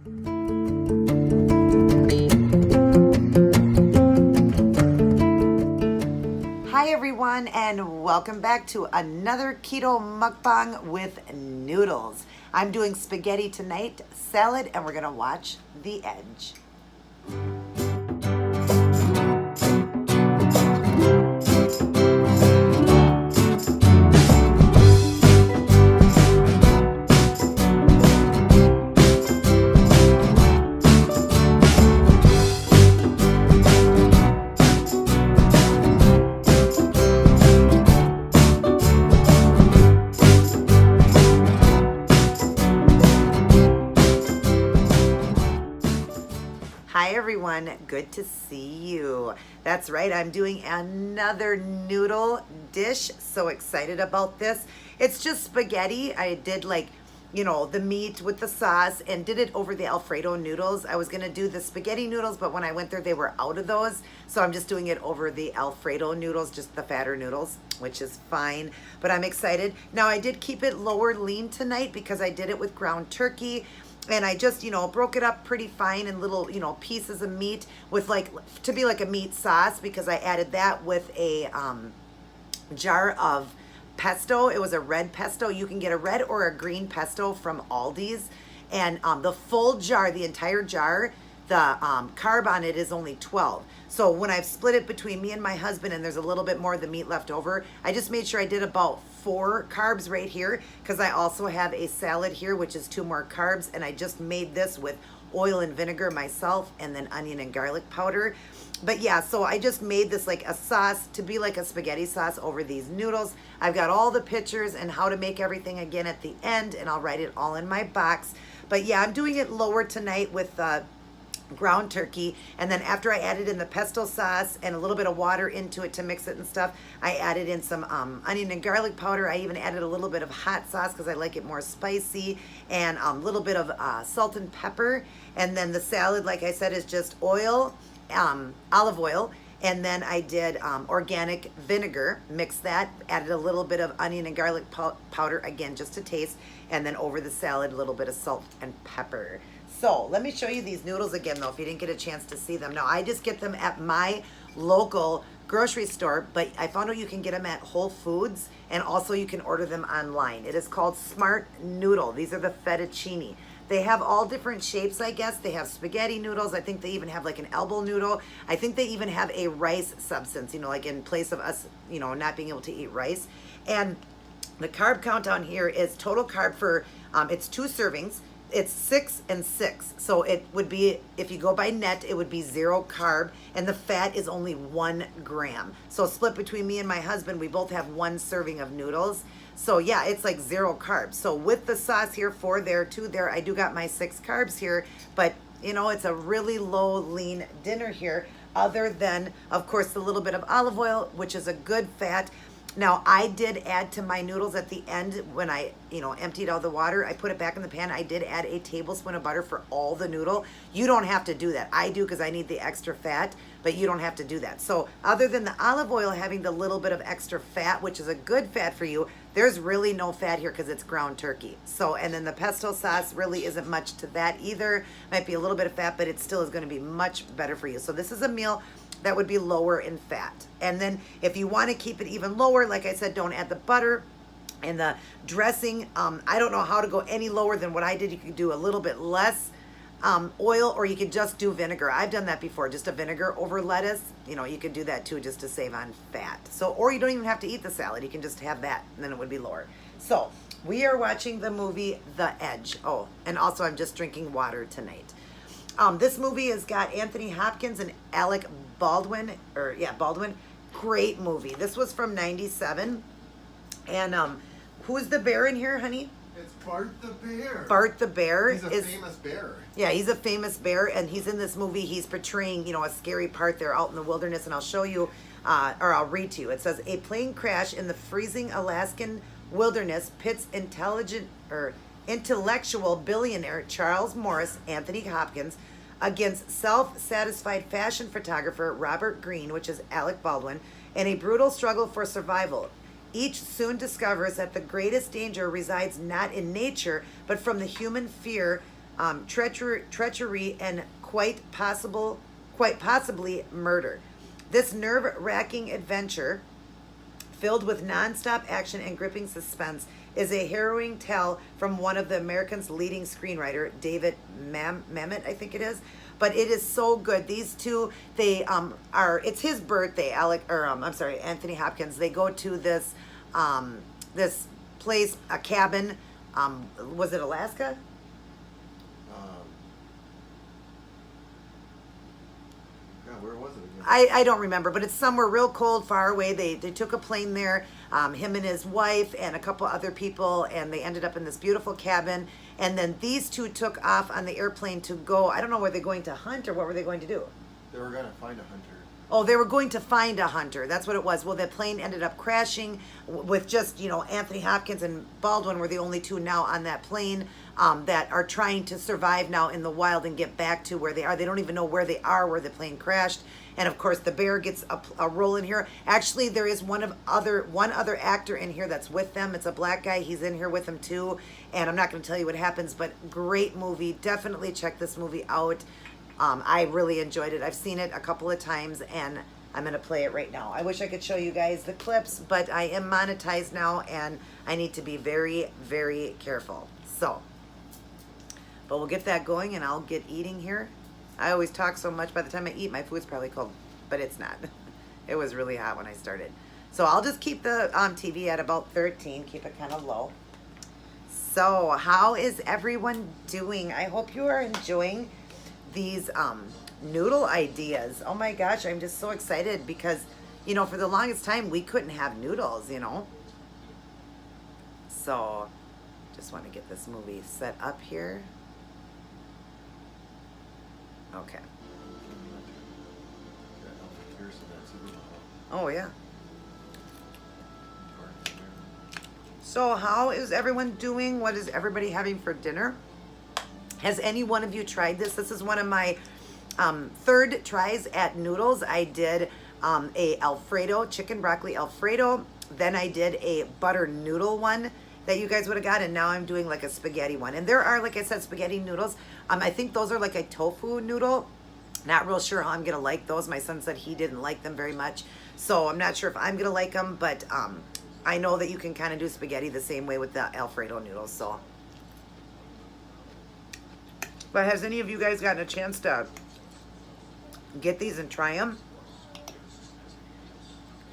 Hi everyone, and welcome back to another keto mukbang with noodles. I'm doing spaghetti tonight, salad, and we're gonna watch The Edge. Hi everyone, good to see you. That's right, I'm doing another noodle dish. So excited about this. It's just spaghetti. I did the meat with the sauce and did it over the Alfredo noodles. I was gonna do the spaghetti noodles, but when I went there, they were out of those. So I'm just doing it over the Alfredo noodles, just the fatter noodles, which is fine, but I'm excited. Now I did keep it lower lean tonight because I did it with ground turkey. And I just, broke it up pretty fine in little, pieces of meat with to be like a meat sauce, because I added that with a jar of pesto. It was a red pesto. You can get a red or a green pesto from Aldi's. And the full jar, the entire jar, the carb on it is only 12. So when I've split it between me and my husband and there's a little bit more of the meat left over, I just made sure I did about 4 carbs right here, because I also have a salad here, which is 2 more carbs. And I just made this with oil and vinegar myself, and then onion and garlic powder. But yeah, so I just made this like a sauce to be like a spaghetti sauce over these noodles. I've got all the pictures and how to make everything again at the end, and I'll write it all in my box. But yeah, I'm doing it lower tonight with ground turkey, and then after I added in the pesto sauce and a little bit of water into it to mix it and stuff, I added in some onion and garlic powder. I even added a little bit of hot sauce because I like it more spicy, and a little bit of salt and pepper. And then the salad, like I said, is just oil, olive oil, and then I did organic vinegar, mixed that, added a little bit of onion and garlic powder, again, just to taste, and then over the salad, a little bit of salt and pepper. So let me show you these noodles again, though, if you didn't get a chance to see them. Now, I just get them at my local grocery store, but I found out you can get them at Whole Foods, and also you can order them online. It is called Smart Noodle. These are the fettuccine. They have all different shapes, I guess. They have spaghetti noodles. I think they even have like an elbow noodle. I think they even have a rice substance, like in place of us, not being able to eat rice. And the carb count on here is total carb for, it's 2 servings. It's 6 and 6. So it would be, if you go by net, it would be 0 carb, and the fat is only 1 gram. So split between me and my husband, we both have 1 serving of noodles. So yeah, it's like 0 carbs. So with the sauce here, 4 there, 2 there, I do got my 6 carbs here, but it's a really low lean dinner here, other than, of course, the little bit of olive oil, which is a good fat. Now, I did add to my noodles at the end when I, emptied out the water. I put it back in the pan. I did add a tablespoon of butter for all the noodle. You don't have to do that. I do because I need the extra fat, but you don't have to do that. So other than the olive oil having the little bit of extra fat, which is a good fat for you, there's really no fat here because it's ground turkey. So, and then the pesto sauce really isn't much to that either. Might be a little bit of fat, but it still is going to be much better for you. So this is a meal that would be lower in fat. And then if you want to keep it even lower, like I said, don't add the butter and the dressing. I don't know how to go any lower than what I did. You could do a little bit less oil, or you could just do vinegar. I've done that before, just a vinegar over lettuce. You could do that too, just to save on fat. So, or you don't even have to eat the salad. You can just have that, and then it would be lower. So we are watching the movie The Edge. Oh, and also I'm just drinking water tonight. This movie has got Anthony Hopkins and Alec Baldwin. Great movie. This was from '97. And who's the bear in here, honey? It's Bart the bear. Bart the bear. He's a famous bear. Yeah, he's a famous bear, and he's in this movie. He's portraying, a scary part there out in the wilderness, and I'll show you, or I'll read to you. It says, a plane crash in the freezing Alaskan wilderness pits intellectual billionaire Charles Morris, Anthony Hopkins, against self-satisfied fashion photographer Robert Greene, which is Alec Baldwin, in a brutal struggle for survival. Each soon discovers that the greatest danger resides not in nature, but from the human fear treachery, and quite possibly murder. This nerve-wracking adventure, filled with non-stop action and gripping suspense, is a harrowing tale from one of the American's leading screenwriter, David Mamet, I think it is. But it is so good. These two, they it's his birthday, Anthony Hopkins. They go to this this place, a cabin. Was it Alaska? Yeah, where was it again? I don't remember, but it's somewhere real cold, far away. They took a plane there, him and his wife and a couple other people, and they ended up in this beautiful cabin. And then these two took off on the airplane to go, I don't know, were they going to hunt or what were they going to do? They were gonna find a hunter. Oh, they were going to find a hunter. That's what it was. Well, the plane ended up crashing with just, Anthony Hopkins and Baldwin were the only two now on that plane that are trying to survive now in the wild and get back to where they are. They don't even know where they are, where the plane crashed. And of course, the bear gets a role in here. Actually, there is one other actor in here that's with them. It's a black guy. He's in here with them too. And I'm not going to tell you what happens, but great movie. Definitely check this movie out. I really enjoyed it. I've seen it a couple of times, and I'm going to play it right now. I wish I could show you guys the clips, but I am monetized now, and I need to be very, very careful. So, but we'll get that going, and I'll get eating here. I always talk so much. By the time I eat, my food's probably cold, but it's not. It was really hot when I started. So I'll just keep the TV at about 13, keep it kind of low. So how is everyone doing? I hope you are enjoying these noodle ideas. Oh my gosh, I'm just so excited because, for the longest time we couldn't have noodles, So just want to get this movie set up here. Okay. Oh yeah. So how is everyone doing? What is everybody having for dinner? Has any one of you tried this? This is one of my third tries at noodles. I did a Alfredo, chicken broccoli Alfredo. Then I did a butter noodle one that you guys would have got. And now I'm doing like a spaghetti one. And there are, like I said, spaghetti noodles. I think those are like a tofu noodle. Not real sure how I'm going to like those. My son said he didn't like them very much. So I'm not sure if I'm going to like them. But I know that you can kind of do spaghetti the same way with the Alfredo noodles. So. But has any of you guys gotten a chance to get these and try them?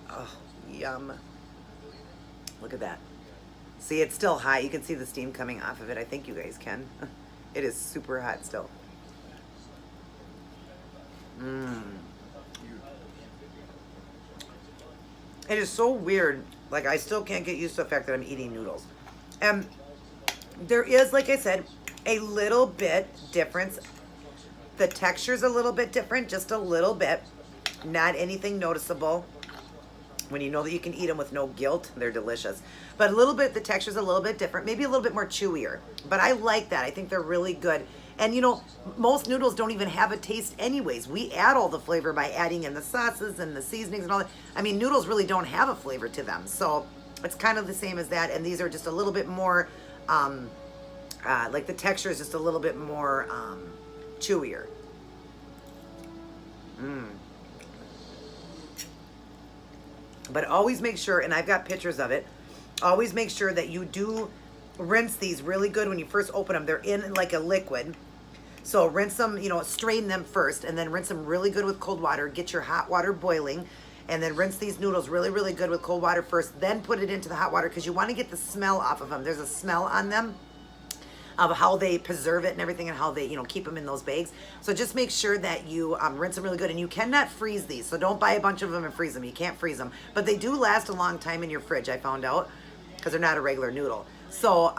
Oh, yum. Look at that. See, it's still hot. You can see the steam coming off of it. I think you guys can. It is super hot still. It is so weird. Like, I still can't get used to the fact that I'm eating noodles. And there is, like I said, a little bit difference. The texture's a little bit different, just a little bit. Not anything noticeable. When you know that you can eat them with no guilt, they're delicious. But a little bit, the texture's a little bit different, maybe a little bit more chewier. But I like that. I think they're really good. And most noodles don't even have a taste anyways. We add all the flavor by adding in the sauces and the seasonings and all that. I mean, noodles really don't have a flavor to them. So it's kind of the same as that. And these are just a little bit more, like the texture is just a little bit more chewier. But always make sure, and I've got pictures of it, always make sure that you do rinse these really good when you first open them. They're in like a liquid. So rinse them, strain them first, and then rinse them really good with cold water. Get your hot water boiling, and then rinse these noodles really, really good with cold water first. Then put it into the hot water because you want to get the smell off of them. There's a smell on them of how they preserve it and everything, and how they, keep them in those bags. So just make sure that you rinse them really good. And you cannot freeze these, so don't buy a bunch of them and freeze them. You can't freeze them, but they do last a long time in your fridge, I found out, because they're not a regular noodle. So,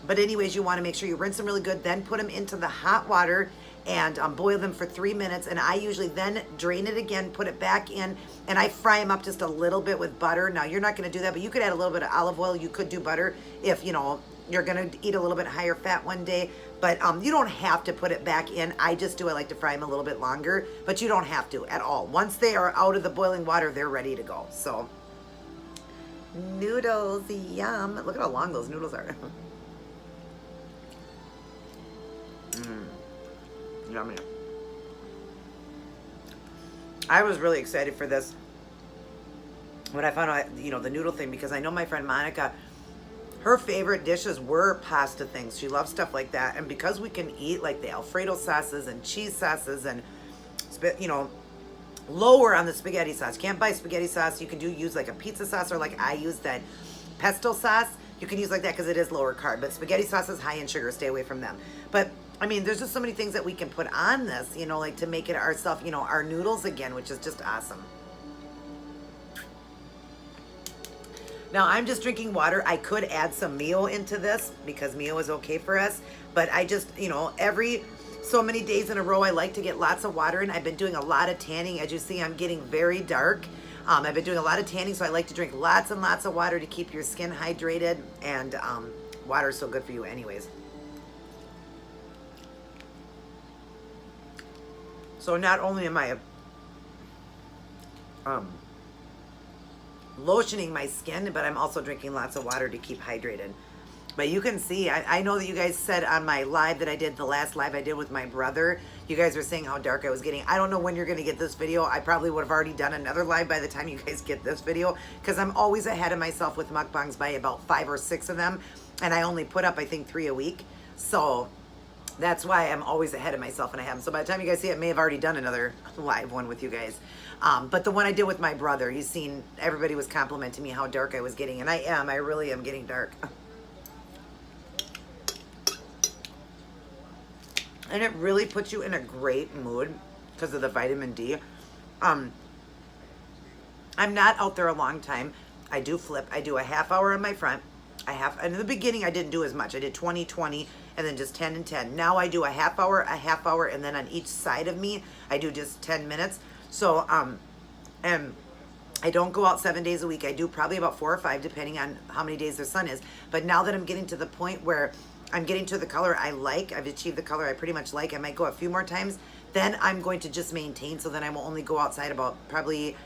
but anyways, you want to make sure you rinse them really good, then put them into the hot water and boil them for 3 minutes. And I usually then drain it again, put it back in, and I fry them up just a little bit with butter. Now, you're not going to do that, but you could add a little bit of olive oil. You could do butter if, you're going to eat a little bit higher fat one day. But you don't have to put it back in. I like to fry them a little bit longer, but you don't have to at all. Once they are out of the boiling water, they're ready to go. So, noodles, yum. Look at how long those noodles are. Yummy. I was really excited for this when I found out, you know, the noodle thing, because I know my friend Monica, her favorite dishes were pasta things. She loves stuff like that. And because we can eat like the Alfredo sauces and cheese sauces and, you know, lower on the spaghetti sauce. Can't buy spaghetti sauce. You can use like a pizza sauce, or like I use that pesto sauce. You can use like that because it is lower carb. But spaghetti sauce is high in sugar. Stay away from them. But I mean, there's just so many things that we can put on this, you know, like to make it ourselves, you know, our noodles again, which is just awesome. Now I'm just drinking water. I could add some Mio into this because Mio is okay for us. But I just, you know, every so many days in a row, I like to get lots of water in. I've been doing a lot of tanning. As you see, I'm getting very dark. I've been doing a lot of tanning, so I like to drink lots and lots of water to keep your skin hydrated. And water is so good for you anyways. So not only am I lotioning my skin, but I'm also drinking lots of water to keep hydrated. But you can see, I know that you guys said on my live that I did, the last live I did with my brother, you guys were saying how dark I was getting. I don't know when you're going to get this video. I probably would have already done another live by the time you guys get this video, because I'm always ahead of myself with mukbangs by about 5 or 6 of them. And I only put up, I think, 3 a week. So that's why I'm always ahead of myself and I have. So by the time you guys see it, I may have already done another live one with you guys. But the one I did with my brother, he's seen, everybody was complimenting me how dark I was getting. And I really am getting dark. And it really puts you in a great mood because of the vitamin D. I'm not out there a long time. I do flip. I do a half hour on my front. In the beginning, I didn't do as much. I did 20, 20, and then just 10 and 10. Now I do a half hour, and then on each side of me, I do just 10 minutes. So, and I don't go out 7 days a week. I do probably about 4 or 5, depending on how many days the sun is. But now that I'm getting to the point where I'm getting to the color I like, I've achieved the color I pretty much like, I might go a few more times, then I'm going to just maintain, so then I will only go outside about probably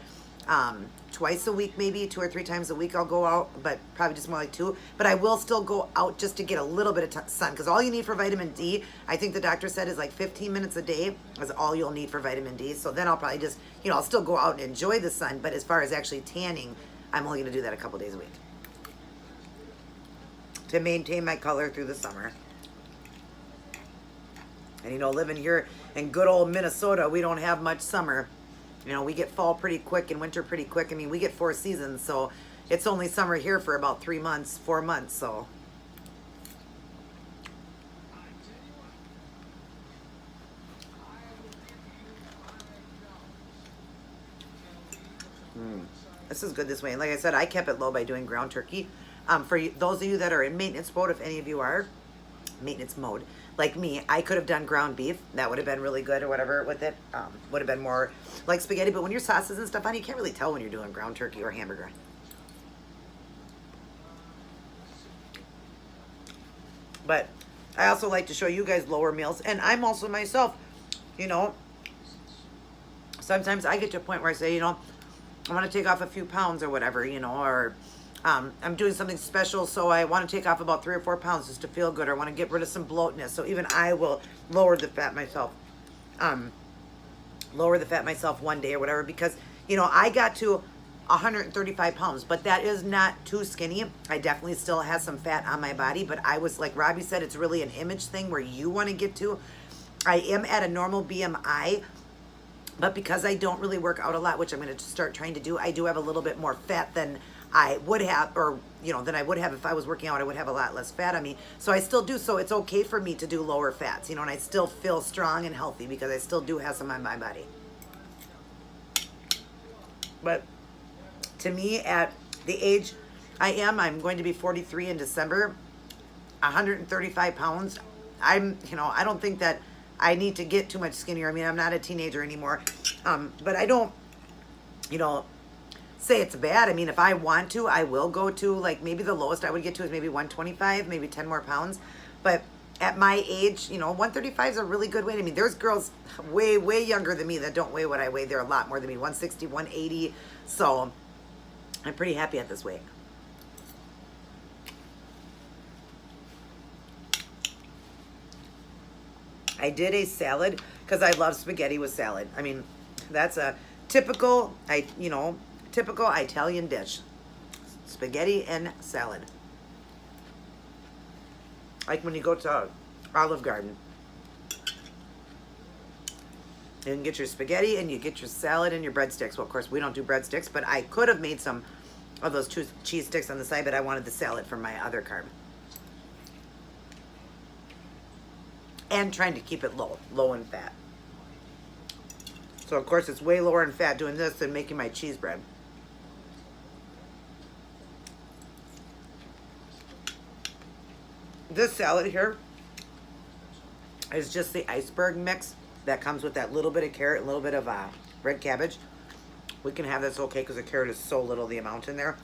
twice a week, maybe 2 or 3 times a week I'll go out, but probably just more like 2. But I will still go out just to get a little bit of sun, because all you need for vitamin D, I think the doctor said, is like 15 minutes a day is all you'll need for vitamin D. So then I'll probably just, you know, I'll still go out and enjoy the sun, but as far as actually tanning, I'm only going to do that a couple days a week to maintain my color through the summer. And you know, living here in good old Minnesota, we don't have much summer. You know, we get fall pretty quick and winter pretty quick. I mean, we get 4 seasons, so it's only summer here for about 3 months, 4 months, so. This is good this way. And like I said, I kept it low by doing ground turkey. For those of you that are in maintenance mode, if any of you are maintenance mode, like me, I could have done ground beef. That would have been really good or whatever with it. Would have been more like spaghetti. But when your sauces and stuff on, you can't really tell when you're doing ground turkey or hamburger. But I also like to show you guys lower meals. And I'm also myself, you know, sometimes I get to a point where I say, you know, I want to take off a few pounds or whatever, you know, or I'm doing something special, so I want to take off about 3 or 4 pounds just to feel good, or I want to get rid of some bloatness. So even I will lower the fat myself. Lower the fat myself one day or whatever, because, you know, I got to 135 pounds, but that is not too skinny. I definitely still have some fat on my body, but I was, like Robbie said, it's really an image thing where you want to get to. I am at a normal BMI, but because I don't really work out a lot, which I'm going to start trying to do, I do have a little bit more fat than I would have, or, you know, than I would have if I was working out. I would have a lot less fat on me. So I still do, so it's okay for me to do lower fats, you know, and I still feel strong and healthy because I still do have some on my body. But to me, at the age I'm going to be 43 in December, 135 pounds. You know, I don't think that I need to get too much skinnier. I mean, I'm not a teenager anymore. But I don't, you know, say it's bad. I mean, if I want to, I will go to, like, maybe the lowest I would get to is maybe 125, maybe 10 more pounds. But at my age, you know, 135 is a really good weight. I mean, there's girls way, way younger than me that don't weigh what I weigh. They're a lot more than me, 160, 180. So I'm pretty happy at this weight. I did a salad because I love spaghetti with salad. I mean, that's a typical, typical Italian dish. Spaghetti and salad. Like when you go to Olive Garden. You can get your spaghetti and you get your salad and your breadsticks. Well, of course, we don't do breadsticks, but I could have made some of those cheese sticks on the side, but I wanted the salad for my other carb. And trying to keep it low in fat. So, of course, it's way lower in fat doing this than making my cheese bread. This salad here is just the iceberg mix that comes with that little bit of carrot, a little bit of red cabbage. We can have this okay because the carrot is so little, the amount in there.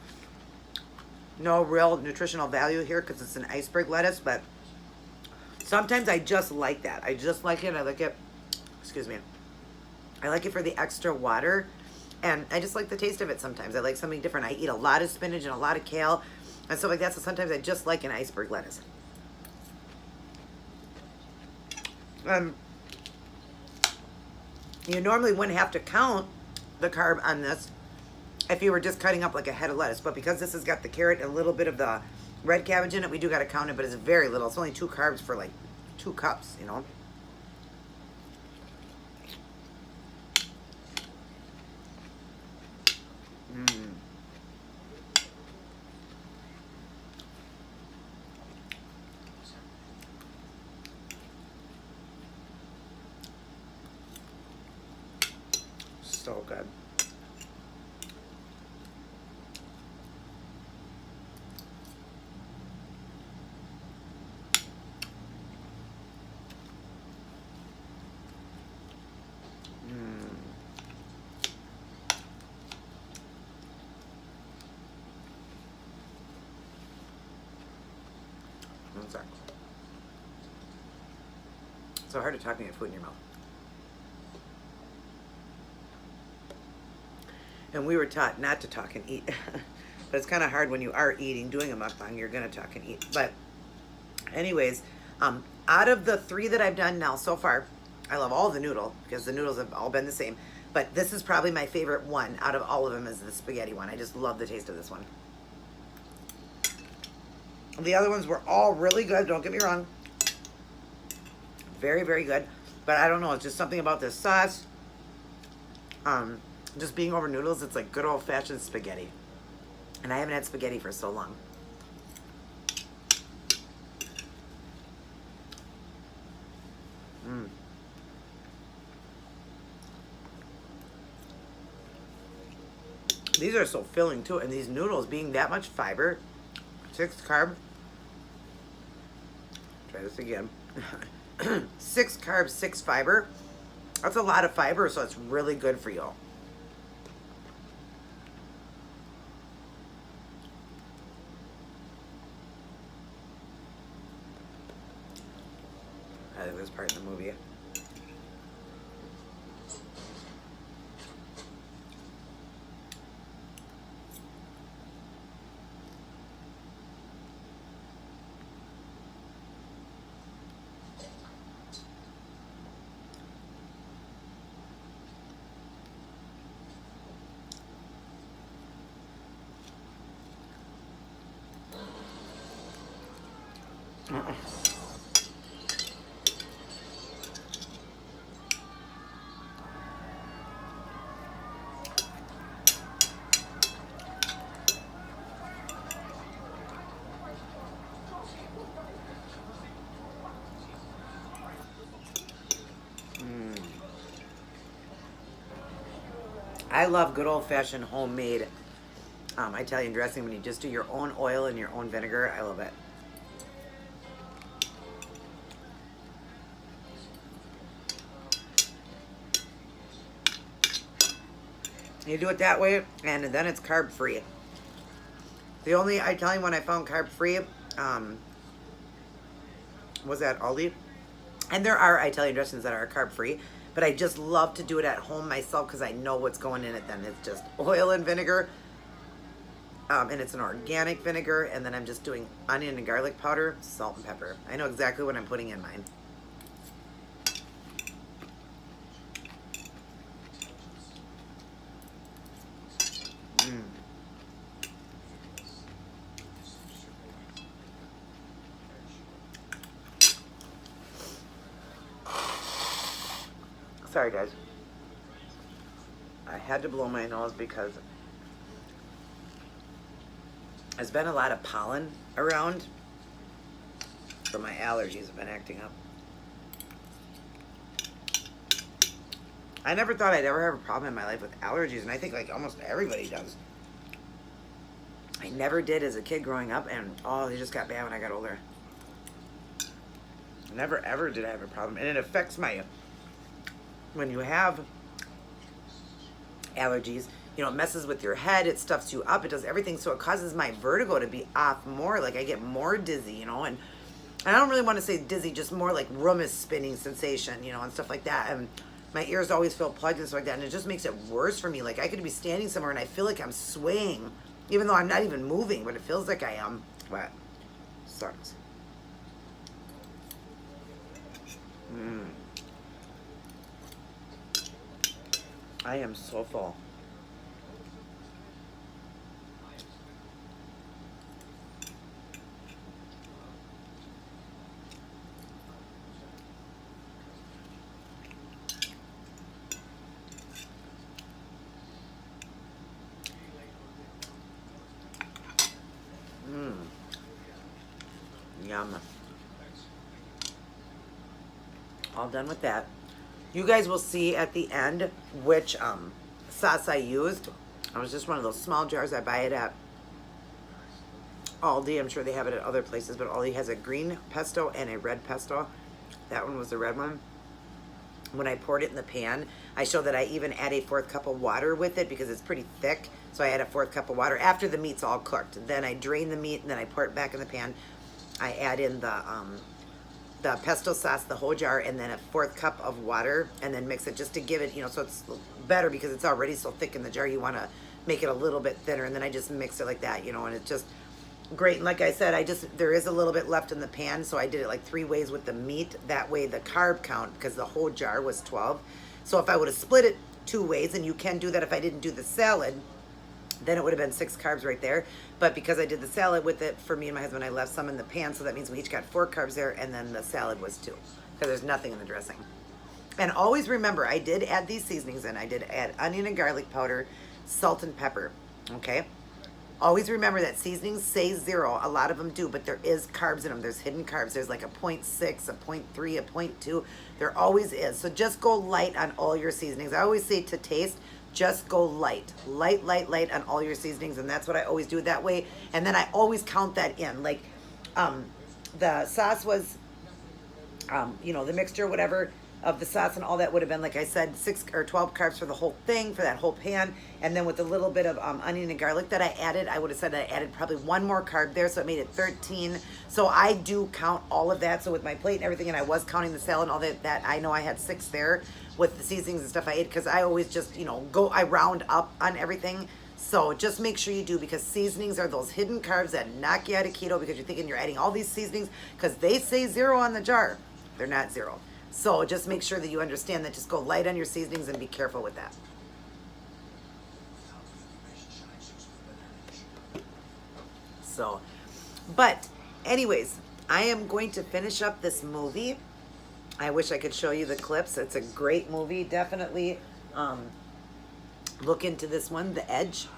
No real nutritional value here because it's an iceberg lettuce, but sometimes I just like that. I just like it. I like it, excuse me. I like it for the extra water, and I just like the taste of it sometimes. I like something different. I eat a lot of spinach and a lot of kale and stuff like that, so sometimes I just like an iceberg lettuce. You normally wouldn't have to count the carb on this if you were just cutting up like a head of lettuce, but because this has got the carrot and a little bit of the red cabbage in it, we do got to count it, but it's very little. It's only 2 carbs for like 2 cups, you know. So good. One sec. It's so hard to talk when you have food in your mouth. And we were taught not to talk and eat. But it's kind of hard when you are eating, doing a mukbang, you're going to talk and eat. But anyways, out of the 3 that I've done now so far, I love all the noodle because the noodles have all been the same. But this is probably my favorite one out of all of them is the spaghetti one. I just love the taste of this one. The other ones were all really good. Don't get me wrong. Very, very good. But I don't know. It's just something about this sauce. Just being over noodles, it's like good old-fashioned spaghetti. And I haven't had spaghetti for so long. These are so filling too, and these noodles being that much fiber, 6 carb. Try this again. 6 carbs, 6 fiber. That's a lot of fiber, so it's really good for you. I think this part in the movie. I love good old-fashioned homemade Italian dressing when you just do your own oil and your own vinegar. I love it. You do it that way, and then it's carb-free. The only Italian one I found carb-free was at Aldi. And there are Italian dressings that are carb-free, but I just love to do it at home myself because I know what's going in it then. It's just oil and vinegar, and it's an organic vinegar, and then I'm just doing onion and garlic powder, salt and pepper. I know exactly what I'm putting in mine. Sorry, guys. I had to blow my nose because there's been a lot of pollen around, so my allergies have been acting up. I never thought I'd ever have a problem in my life with allergies, and I think like almost everybody does. I never did as a kid growing up, and oh, they just got bad when I got older. Never ever did I have a problem, and it affects my, when you have allergies, you know, it messes with your head, it stuffs you up, it does everything, so it causes my vertigo to be off more, like I get more dizzy, you know, and I don't really want to say dizzy, just more like room is spinning sensation, you know, and stuff like that, and my ears always feel plugged and stuff like that, and it just makes it worse for me. Like I could be standing somewhere and I feel like I'm swaying, even though I'm not even moving, but it feels like I am. But sucks. I am so full. Yum. All done with that. You guys will see at the end which sauce I used. It was just one of those small jars. I buy it at Aldi. I'm sure they have it at other places, but Aldi has a green pesto and a red pesto. That one was the red one. When I poured it in the pan, I showed that I even add a 4th cup of water with it because it's pretty thick. So I add a 4th cup of water after the meat's all cooked. Then I drain the meat and then I pour it back in the pan. I add in the pesto sauce, the whole jar, and then a 4th cup of water, and then mix it just to give it, you know, so it's better because it's already so thick in the jar. You want to make it a little bit thinner, and then I just mix it like that, you know, and it's just great. And like I said, there is a little bit left in the pan, so I did it like 3 ways with the meat. That way the carb count, because the whole jar was 12. So if I would have split it 2 ways, and you can do that if I didn't do the salad, then it would have been 6 carbs right there. But because I did the salad with it, for me and my husband, I left some in the pan, so that means we each got 4 carbs there, and then the salad was 2, because there's nothing in the dressing. And always remember, I did add these seasonings in. I did add onion and garlic powder, salt and pepper, okay? Always remember that seasonings say 0. A lot of them do, but there is carbs in them. There's hidden carbs. There's like a 0.6, a 0.3, a 0.2. There always is. So just go light on all your seasonings. I always say to taste, just go light on all your seasonings, and that's what I always do that way. And then I always count that in. Like, the sauce was, you know, the mixture, whatever, of the sauce and all that would have been, like I said, 6 or 12 carbs for the whole thing, for that whole pan. And then with a little bit of onion and garlic that I added, I would have said I added probably 1 more carb there, so it made it 13. So I do count all of that. So with my plate and everything, and I was counting the salad and all that I know I had 6 there with the seasonings and stuff I ate, because I always just, you know, I round up on everything. So just make sure you do, because seasonings are those hidden carbs that knock you out of keto, because you're thinking you're adding all these seasonings because they say 0 on the jar. They're not 0. So just make sure that you understand that. Just go light on your seasonings and be careful with that. So, but anyways, I am going to finish up this movie. I wish I could show you the clips. It's a great movie. Definitely look into this one, The Edge.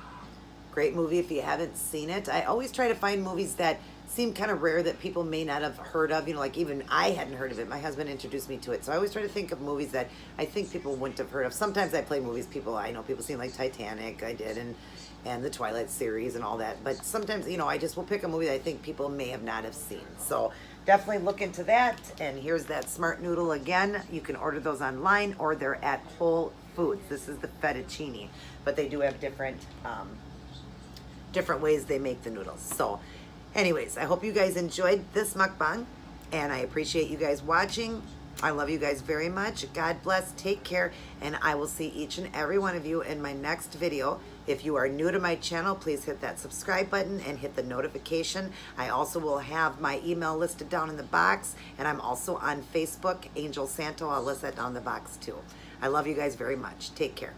Great movie if you haven't seen it. I always try to find movies that seem kind of rare, that people may not have heard of. You know, like even I hadn't heard of it. My husband introduced me to it. So I always try to think of movies that I think people wouldn't have heard of. Sometimes I play movies I know people seen, like Titanic, I did, and the Twilight series and all that. But sometimes, you know, I just will pick a movie that I think people may have not have seen. So definitely look into that. And here's that Smart Noodle again. You can order those online, or they're at Whole Foods. This is the fettuccine, but they do have different ways they make the noodles. So anyways, I hope you guys enjoyed this mukbang, and I appreciate you guys watching. I love you guys very much. God bless, take care, and I will see each and every one of you in my next video. If you are new to my channel, please hit that subscribe button and hit the notification. I also will have my email listed down in the box, and I'm also on Facebook, Angel Santo. I'll list that down in the box too. I love you guys very much. Take care.